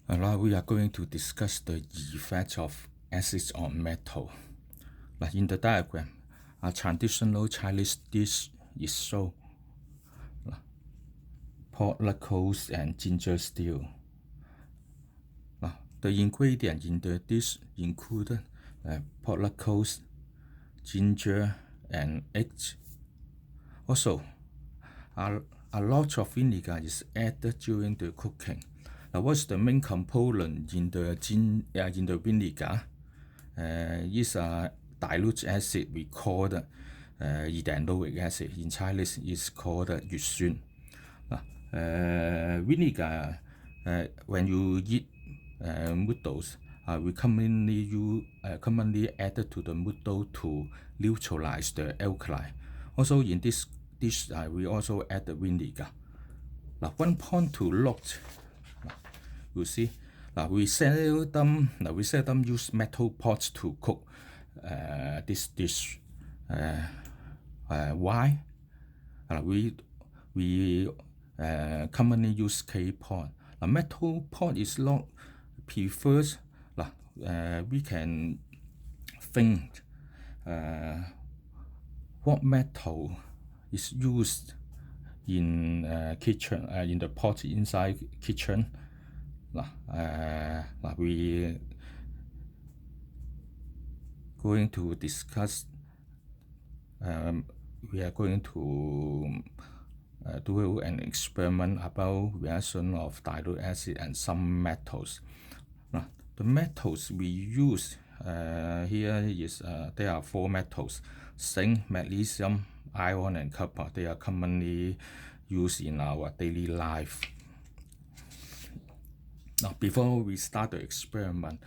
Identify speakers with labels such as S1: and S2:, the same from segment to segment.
S1: Now we are going to discuss the effect of acids on metal. In the diagram, a traditional Chinese dish is shown. Pork knuckles and ginger stew. The ingredients in the dish include pork knuckles, ginger, and eggs. Also, a lot of vinegar is added during the cooking. Now, what's the main component in the vinegar? Is a dilute acid we call ethanoic acid. In Chinese, it's called 乙酸. Vinegar, when you eat noodles, we commonly add to the noodle to neutralize the alkali. Also, in this dish, we also add the vinegar. One point to note, you see, we seldom use metal pots to cook this dish. Why? We commonly use clay pot. Metal pot is not preferred. We can think what metal is used in kitchen, in the pot inside kitchen. We going to discuss. We are going to do an experiment about reaction of dilute acid and some metals. The metals we use here is there are 4 metals: zinc, magnesium, iron, and copper. They are commonly used in our daily life. Now, before we start the experiment,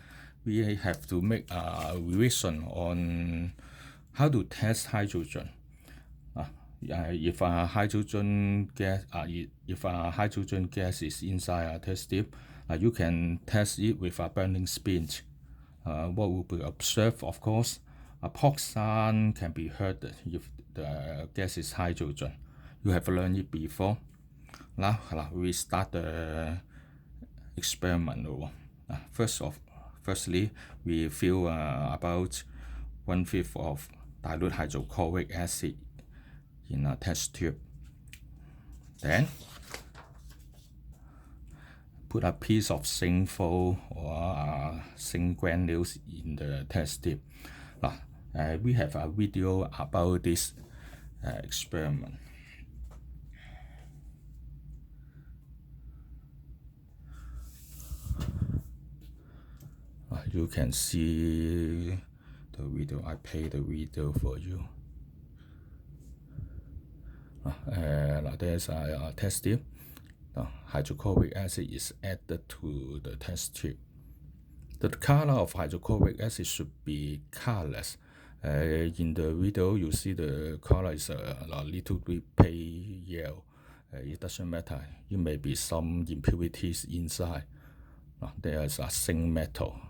S1: we have to make a revision on how to test hydrogen. If a hydrogen gas is inside a test tube, you can test it with a burning sponge. What will be observed, of course, a pop sound can be heard if the gas is hydrogen. You have learned it before. Now we start the experiment. Firstly, we fill about 1/5 of dilute hydrochloric acid in a test tube. Then put a piece of zinc foil or zinc granules in the test tube. We have a video about this experiment. You can see the video. I play the video for you. There's a test tube. Hydrochloric acid is added to the test tube. The color of hydrochloric acid should be colorless. In the video, you see the color is a little bit pale yellow. It doesn't matter. It may be some impurities inside. There's a zinc metal.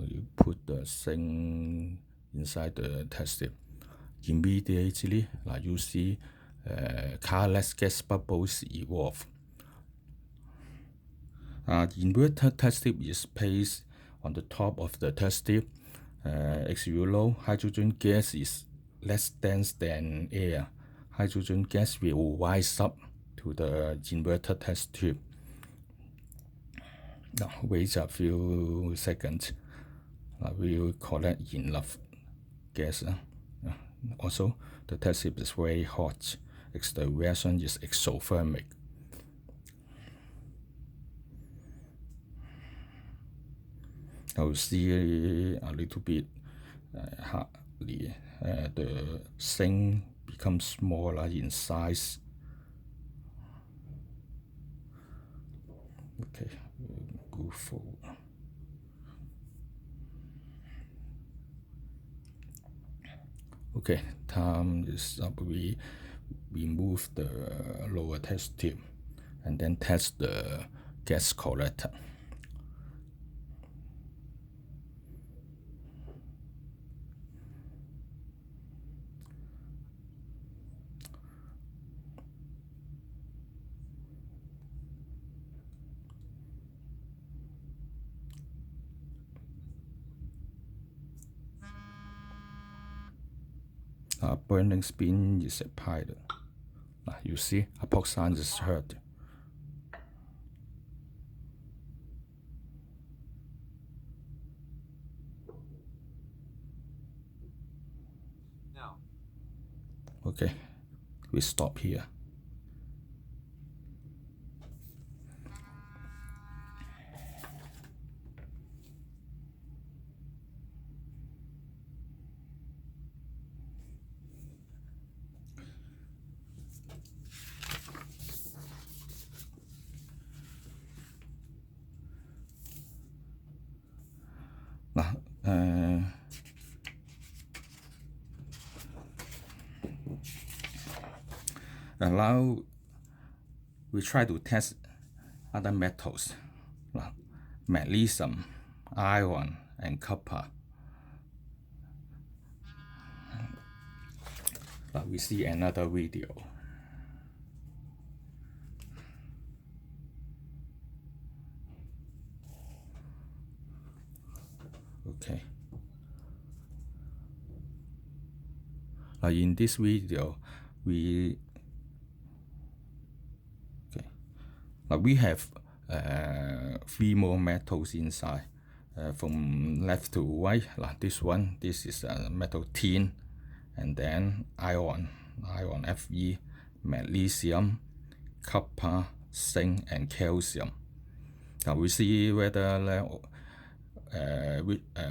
S1: You put the zinc inside the test tube. Immediately, you see colorless gas bubbles evolve. The inverted test tube is placed on the top of the test tube. As you know, hydrogen gas is less dense than air. Hydrogen gas will rise up to the inverted test tube. Now, wait a few seconds. We will collect enough gas. Also, the test tube is very hot. The reaction is exothermic. Now see a little bit hardly. The zinc becomes smaller in size. Okay, go forward. Okay, time is up. We remove the lower test tube and then test the gas collector. burning spin is applied. You see, epoch sound is heard.
S2: Now.
S1: Okay, we stop here. Now we try to test other metals, magnesium, iron, and copper. We see another video. Okay. In this video, we have 3 more metals inside. From left to right, this is metal tin, and then iron Fe, magnesium, copper, zinc, and calcium. Now we see whether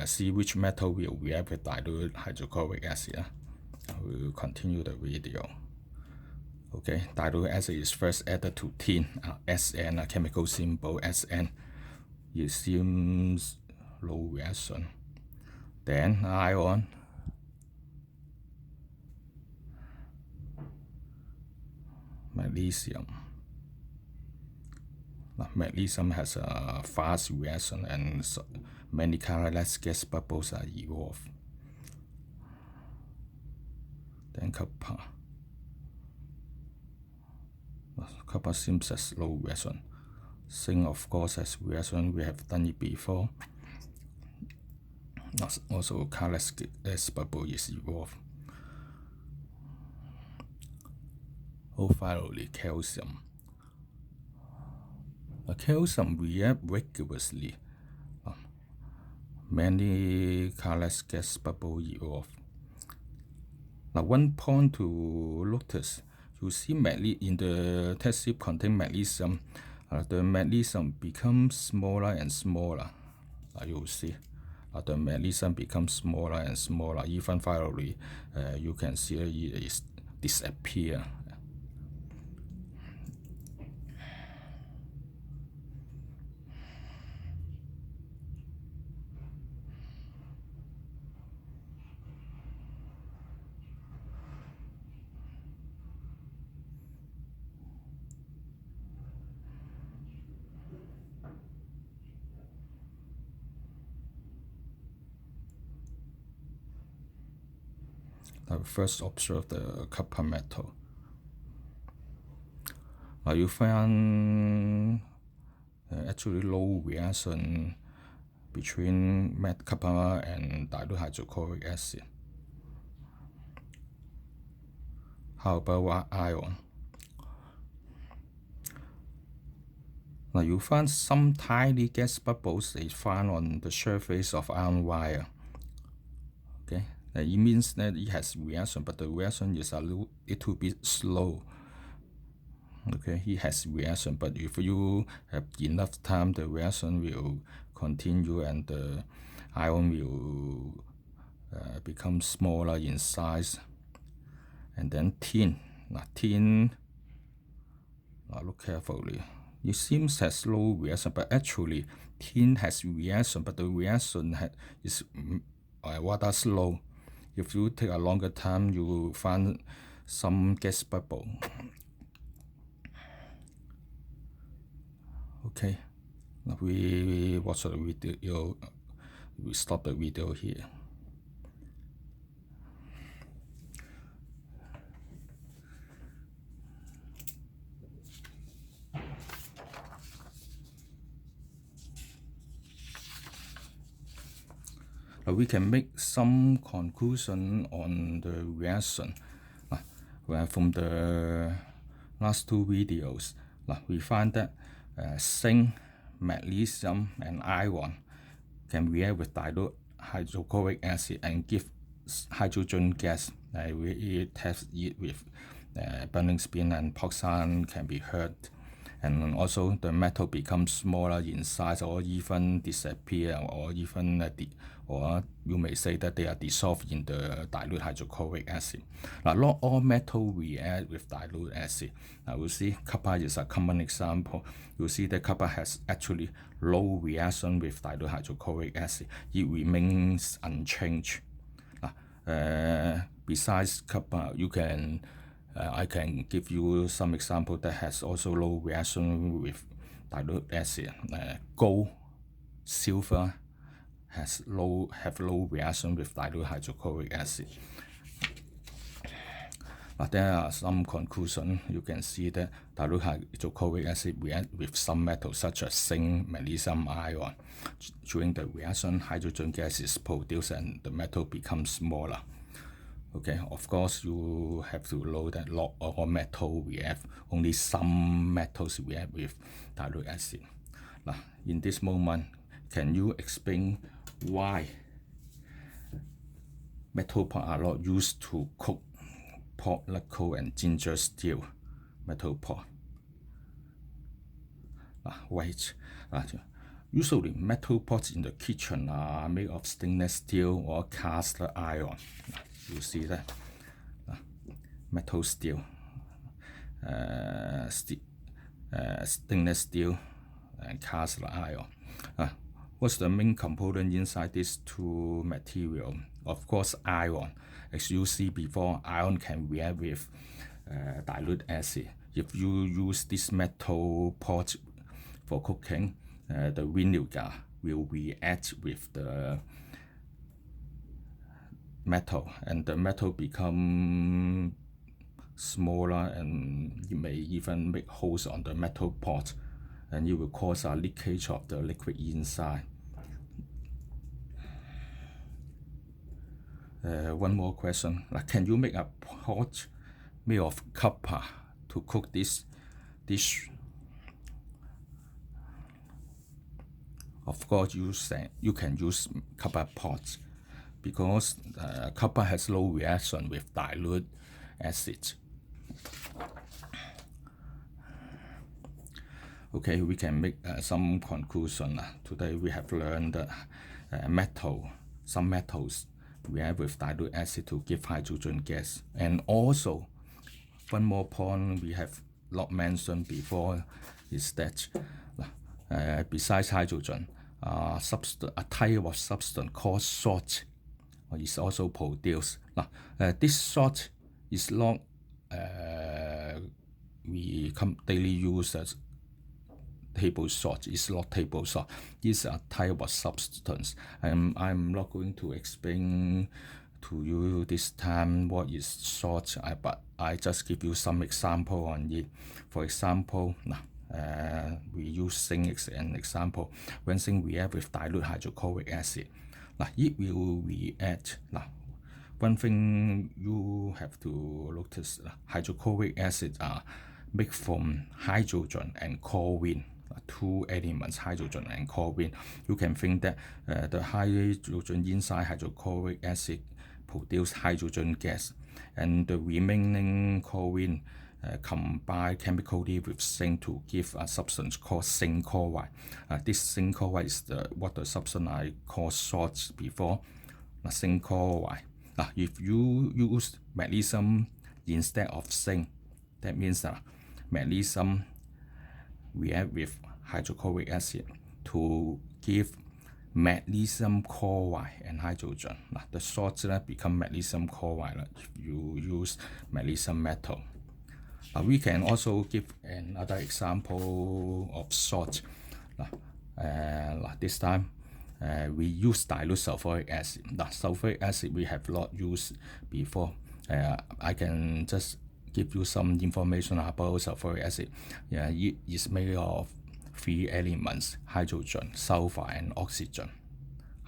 S1: see which metal will react with dilute hydrochloric acid. We will continue the video. Okay, dilute acid is first added to tin, Sn, a chemical symbol Sn. It seems low reaction. Then iron, magnesium. Magnesium has a fast reaction and many colorless gas bubbles are evolved. Then copper. Copper seems as low reaction. Zinc, of course, has reaction. We have done it before. Also, colorless gas bubble is evolved. Finally, calcium. Calcium reacts rigorously. Many colorless gas bubbles evolve. Now, one point to notice, you see in the test strip contain magnesium. The magnesium becomes smaller and smaller. You see, the magnesium becomes smaller and smaller. Even finally, you can see it is disappear. Now first observe the copper metal. You find actually low reaction between copper and dilute hydrochloric acid. How about iron? Now you find some tiny gas bubbles they found on the surface of iron wire. Okay, it means that it has reaction, but the reaction is a little bit slow. Okay, it has reaction, but if you have enough time, the reaction will continue and the iron will become smaller in size. And then tin. Look carefully. It seems has low reaction, but actually tin has reaction, but the reaction is rather slow. If you take a longer time, you will find some gas bubble. Okay, now we watch the video. We stop the video here. we can make some conclusion on the reaction. From the last two videos, we find that zinc, magnesium, and iron can react with dilute hydrochloric acid and give hydrogen gas. We test it with burning spin and oxide can be heard. And also the metal becomes smaller in size or even disappear or even or you may say that they are dissolved in the dilute hydrochloric acid. Not all metal react with dilute acid. We see copper is a common example. You see that copper has actually low reaction with dilute hydrochloric acid. It remains unchanged. Besides copper, I can give you some example that has also low reaction with dilute acid. Gold, silver have low reaction with dilute hydrochloric acid. But there are some conclusions. You can see that dilute hydrochloric acid react with some metals such as zinc, magnesium, iron. During the reaction, hydrogen gas is produced and the metal becomes smaller. Okay, of course, you have to know that not all metal react. Only some metals react with dilute acid. In this moment, can you explain why metal pot are not used to cook pork knuckle and ginger stew? Metal pot. Wait. Usually, metal pots in the kitchen are made of stainless steel or cast iron. You see that metal steel, stainless steel, and cast iron. What's the main component inside these two materials? Of course, iron. As you see before, iron can react with dilute acid. If you use this metal pot for cooking, the vinegar will react with the metal, and the metal become smaller, and you may even make holes on the metal pot, and it will cause a leakage of the liquid inside. One more question: can you make a pot made of copper to cook this dish? Of course, you can use copper pots, because copper has low reaction with dilute acid. Okay, we can make some conclusion. Today we have learned that some metals react with dilute acid to give hydrogen gas. And also, one more point we have not mentioned before is that besides hydrogen, a type of substance called salt is also produced. This salt is not we daily use as table salt. It's not table salt. It's a type of substance. I'm not going to explain to you this time what is salt, but I just give you some example on it. For example, we use zinc as an example. When zinc react with dilute hydrochloric acid, it will react. One thing you have to notice: hydrochloric acid are made from hydrogen and chlorine. Two elements, hydrogen and chlorine. You can think that the hydrogen inside hydrochloric acid produce hydrogen gas, and the remaining chlorine combine chemically with zinc to give a substance called zinc chloride. This zinc chloride is what the substance I called salt before, zinc chloride. If you use magnesium instead of zinc, that means magnesium react with hydrochloric acid to give magnesium chloride and hydrogen. The salt become magnesium chloride if you use magnesium metal. We can also give another example of salt. This time we use dilute sulfuric acid. Sulfuric acid we have not used before. I can just give you some information about sulfuric acid. It is made of three elements: hydrogen, sulfur, and oxygen.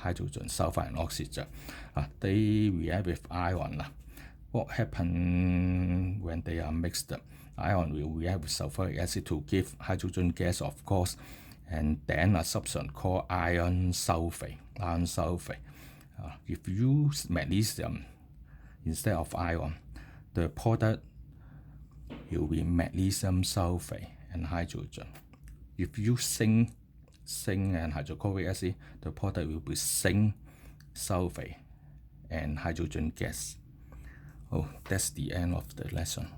S1: hydrogen sulfide and oxygen. They react with ion. What happens when they are mixed? Ion will react with sulfuric acid to give hydrogen gas, of course, and then a substance called iron sulfate. If you use magnesium instead of iron, the product will be magnesium sulfate and hydrogen. If you use zinc and hydrochloric acid, the product will be zinc sulfate and hydrogen gas. Oh, that's the end of the lesson.